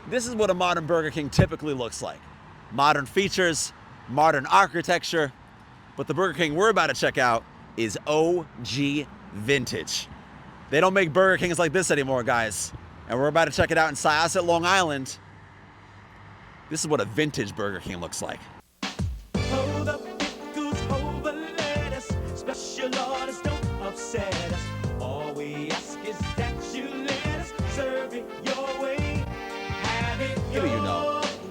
This is what a modern Burger King typically looks like. Modern features, modern architecture, but the Burger King we're about to check out is OG vintage. They don't make Burger Kings like this anymore, guys. And we're about to check it out in Syosset, Long Island. This is what a vintage Burger King looks like. Hold up, pickles, hold the lettuce. Special orders don't upset us. All we ask is that you let us serve it your way. Have it your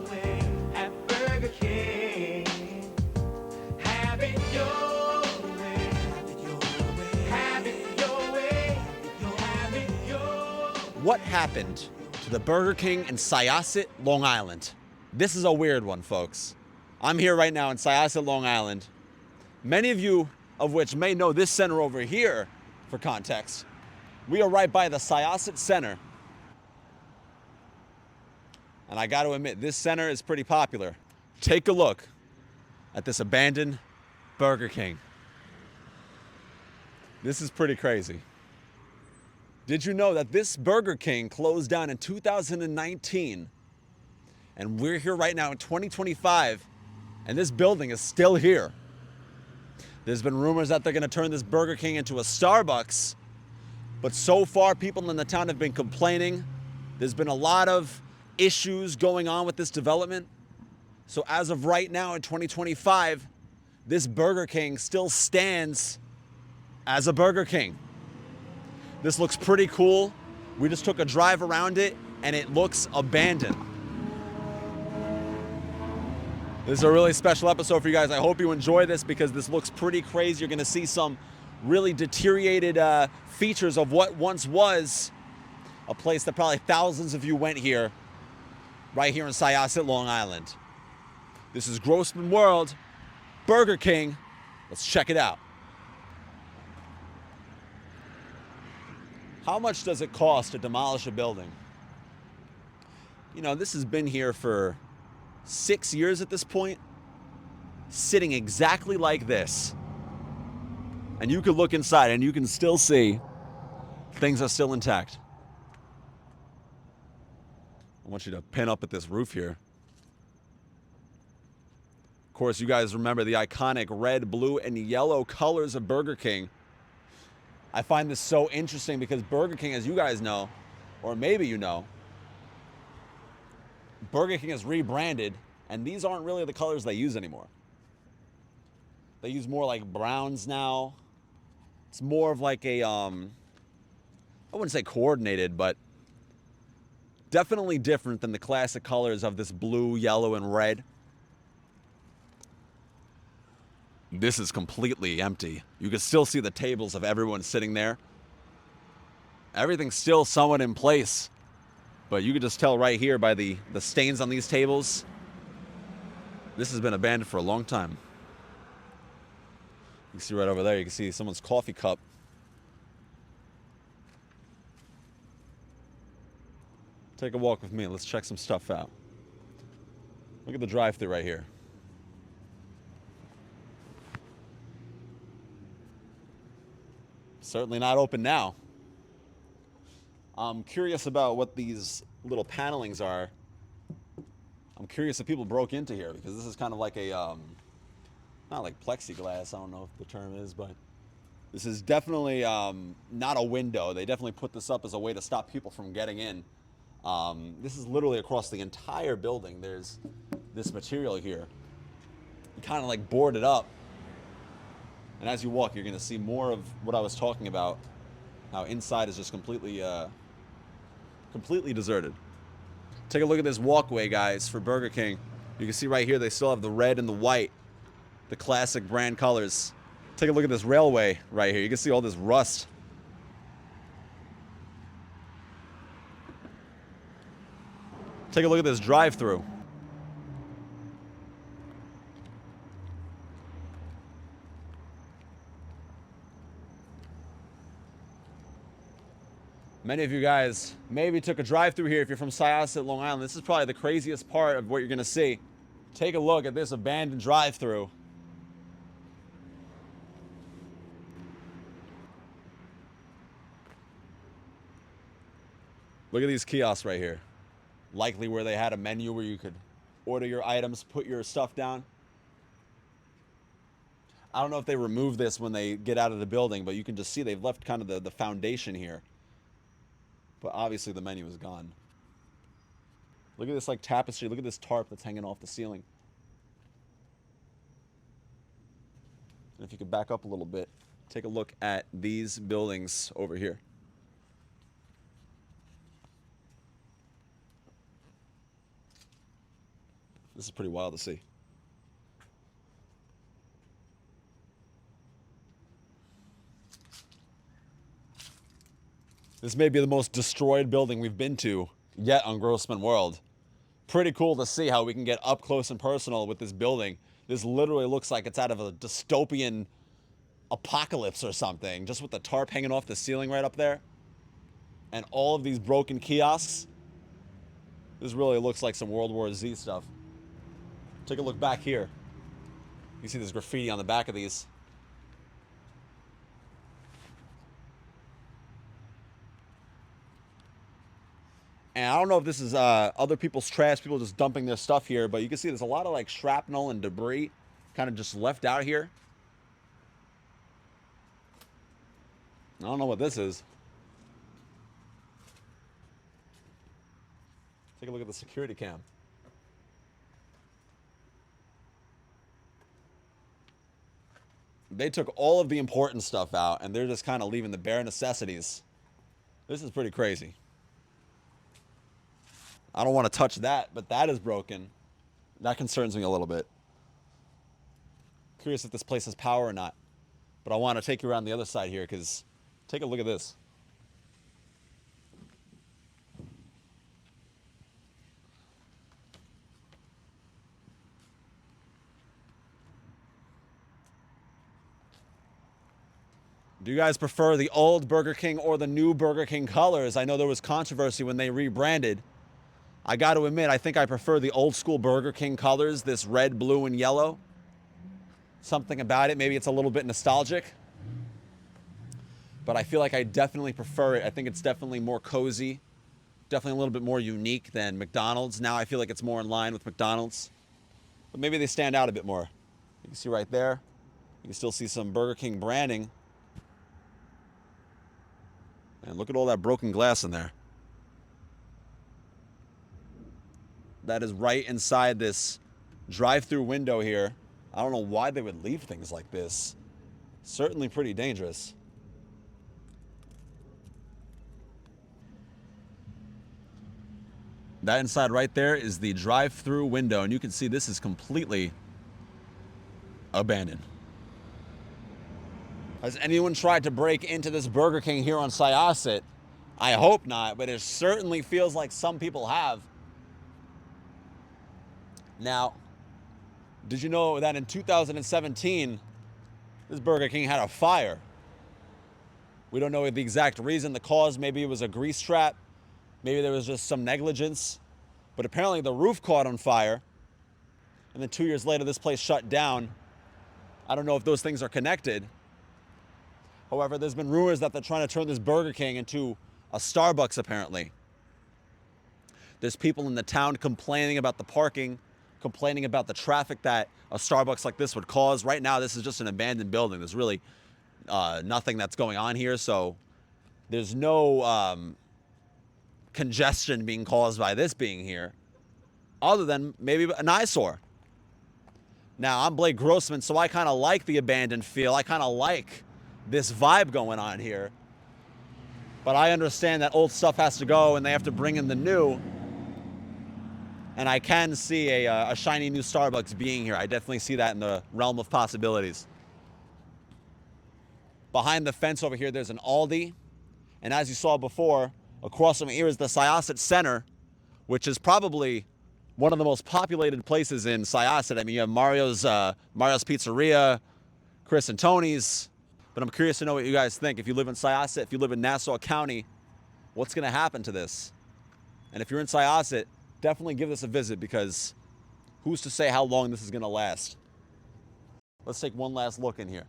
way at Burger King. Have it your way. Have it your way. Have it your way. What happened to the Burger King in Syosset, Long Island? This is a weird one, folks. I'm here right now in Syosset, Long Island. Many of you of which may know this center over here for context. We are right by the Syosset Center. And I got to admit, this center is pretty popular. Take a look at this abandoned Burger King. This is pretty crazy. Did you know that this Burger King closed down in 2019? And we're here right now in 2025, and this building is still here. There's been rumors that they're going to turn this Burger King into a Starbucks, but so far people in the town have been complaining. There's been a lot of issues going on with this development. So as of right now in 2025, this Burger King still stands as a Burger King. This looks pretty cool. We just took a drive around it, and it looks abandoned. This is a really special episode for you guys. I hope you enjoy this because this looks pretty crazy. You're going to see some really deteriorated features of what once was a place that probably thousands of you went here, right here in Syosset, Long Island. This is Grossman World, Burger King. Let's check it out. How much does it cost to demolish a building? You know, this has been here for 6 years at this point, sitting exactly like this. And you can look inside and you can still see things are still intact. I want you to pin up at this roof here. Of course, you guys remember the iconic red, blue, and yellow colors of Burger King. I find this so interesting because Burger King, as you guys know, or maybe you know, Burger King is rebranded, and these aren't really the colors they use anymore. They use more like browns now. It's more of like a, I wouldn't say coordinated, but definitely different than the classic colors of this blue, yellow, and red. This is completely empty. You can still see the tables of everyone sitting there. Everything's still somewhat in place. But you can just tell right here by the stains on these tables, this has been abandoned for a long time. You can see right over there, you can see someone's coffee cup. Take a walk with me. Let's check some stuff out. Look at the drive-thru right here. Certainly not open now. I'm curious about what these little panelings are. I'm curious if people broke into here because this is kind of like a, not like plexiglass, I don't know if the term is, but this is definitely not a window. They definitely put this up as a way to stop people from getting in. This is literally across the entire building. There's this material here. You kind of like boarded up. And as you walk, you're going to see more of what I was talking about, how inside is just completely deserted. Take a look at this walkway, guys, for Burger King. You can see right here they still have the red and the white, the classic brand colors. Take a look at this railway right here. You can see all this rust. Take a look at this drive-thru. Many of you guys maybe took a drive-thru here if you're from Syosset, Long Island. This is probably the craziest part of what you're going to see. Take a look at this abandoned drive-thru. Look at these kiosks right here. Likely where they had a menu where you could order your items, put your stuff down. I don't know if they remove this when they get out of the building, but you can just see they've left kind of the foundation here. But obviously the menu is gone. Look at this like tapestry. Look at this tarp that's hanging off the ceiling. And if you could back up a little bit, take a look at these buildings over here. This is pretty wild to see. This may be the most destroyed building we've been to yet on Grossman World. Pretty cool to see how we can get up close and personal with this building. This literally looks like it's out of a dystopian apocalypse or something, just with the tarp hanging off the ceiling right up there. And all of these broken kiosks. This really looks like some World War Z stuff. Take a look back here. You see this graffiti on the back of these. And I don't know if this is other people's trash, people just dumping their stuff here, but you can see there's a lot of like shrapnel and debris kind of just left out here. I don't know what this is. Take a look at the security cam. They took all of the important stuff out, and they're just kind of leaving the bare necessities. This is pretty crazy. I don't want to touch that, but that is broken. That concerns me a little bit. Curious if this place has power or not. But I want to take you around the other side here, because take a look at this. Do you guys prefer the old Burger King or the new Burger King colors? I know there was controversy when they rebranded. I got to admit, I think I prefer the old school Burger King colors, this red, blue, and yellow. Something about it, maybe it's a little bit nostalgic. But I feel like I definitely prefer it. I think it's definitely more cozy, definitely a little bit more unique than McDonald's. Now I feel like it's more in line with McDonald's. But maybe they stand out a bit more. You can see right there, you can still see some Burger King branding. And look at all that broken glass in there. That is right inside this drive-through window here. I don't know why they would leave things like this. Certainly pretty dangerous. That inside right there is the drive-through window, and you can see this is completely abandoned. Has anyone tried to break into this Burger King here on Syosset? I hope not, but it certainly feels like some people have. Now, did you know that in 2017, this Burger King had a fire? We don't know the exact reason, the cause. Maybe it was a grease trap. Maybe there was just some negligence. But apparently the roof caught on fire. And then 2 years later, this place shut down. I don't know if those things are connected. However, there's been rumors that they're trying to turn this Burger King into a Starbucks, apparently. There's people in the town complaining about the parking, complaining about the traffic that a Starbucks like this would cause. Right now, this is just an abandoned building. There's really nothing that's going on here, so there's no congestion being caused by this being here, other than maybe an eyesore. Now, I'm Blake Grossman, so I kind of like the abandoned feel. I kind of like this vibe going on here. But I understand that old stuff has to go and they have to bring in the new. And I can see a shiny new Starbucks being here. I definitely see that in the realm of possibilities. Behind the fence over here, there's an Aldi. And as you saw before, across from here is the Syosset Center, which is probably one of the most populated places in Syosset. I mean, you have Mario's Pizzeria, Chris and Tony's. But I'm curious to know what you guys think. If you live in Syosset, if you live in Nassau County, what's going to happen to this? And if you're in Syosset, definitely give this a visit, because who's to say how long this is going to last? Let's take one last look in here.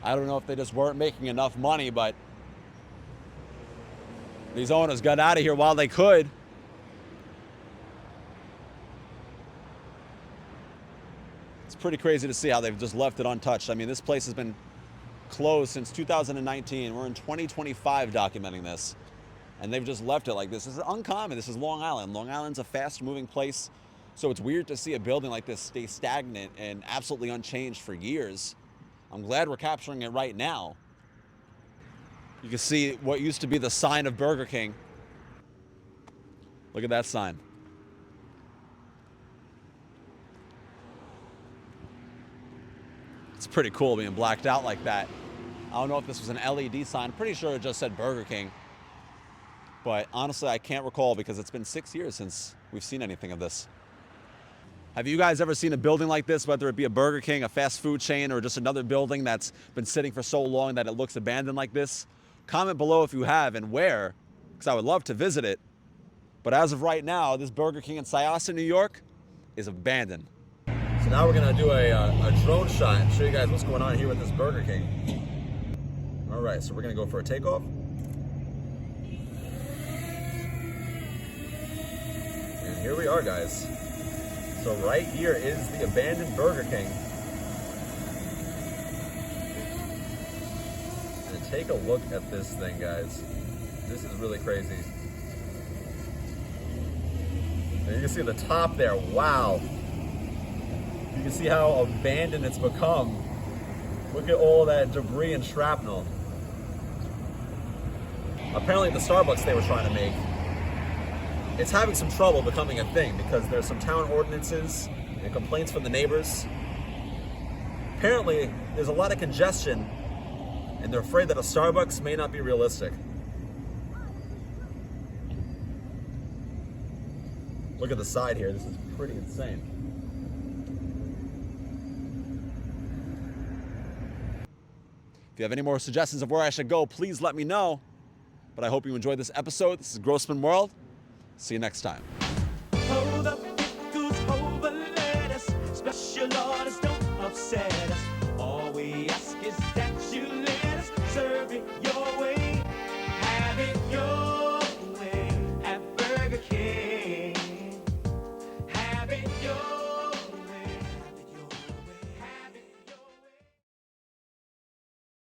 I don't know if they just weren't making enough money, but these owners got out of here while they could. It's pretty crazy to see how they've just left it untouched. I mean, this place has been closed since 2019. We're in 2025 documenting this, and they've just left it like this. This is uncommon. This is Long Island. Long Island's a fast-moving place, so it's weird to see a building like this stay stagnant and absolutely unchanged for years. I'm glad we're capturing it right now. You can see what used to be the sign of Burger King. Look at that sign. It's pretty cool being blacked out like that. I don't know if this was an LED sign. Pretty sure it just said Burger King. But honestly, I can't recall because it's been 6 years since we've seen anything of this. Have you guys ever seen a building like this, whether it be a Burger King, a fast food chain, or just another building that's been sitting for so long that it looks abandoned like this? Comment below if you have and where, because I would love to visit it. But as of right now, this Burger King in Syosset, New York is abandoned. So now we're gonna do a drone shot and show you guys what's going on here with this Burger King. All right, so we're gonna go for a takeoff. And here we are, guys. So right here is the abandoned Burger King. And take a look at this thing, guys. This is really crazy. And you can see the top there, wow. You can see how abandoned it's become. Look at all that debris and shrapnel. Apparently the Starbucks they were trying to make, it's having some trouble becoming a thing because there's some town ordinances and complaints from the neighbors. Apparently there's a lot of congestion and they're afraid that a Starbucks may not be realistic. Look at the side here, this is pretty insane. If you have any more suggestions of where I should go, please let me know. But I hope you enjoyed this episode. This is Grossman World. See you next time. Hold up, it goes over, let us. Special orders don't upset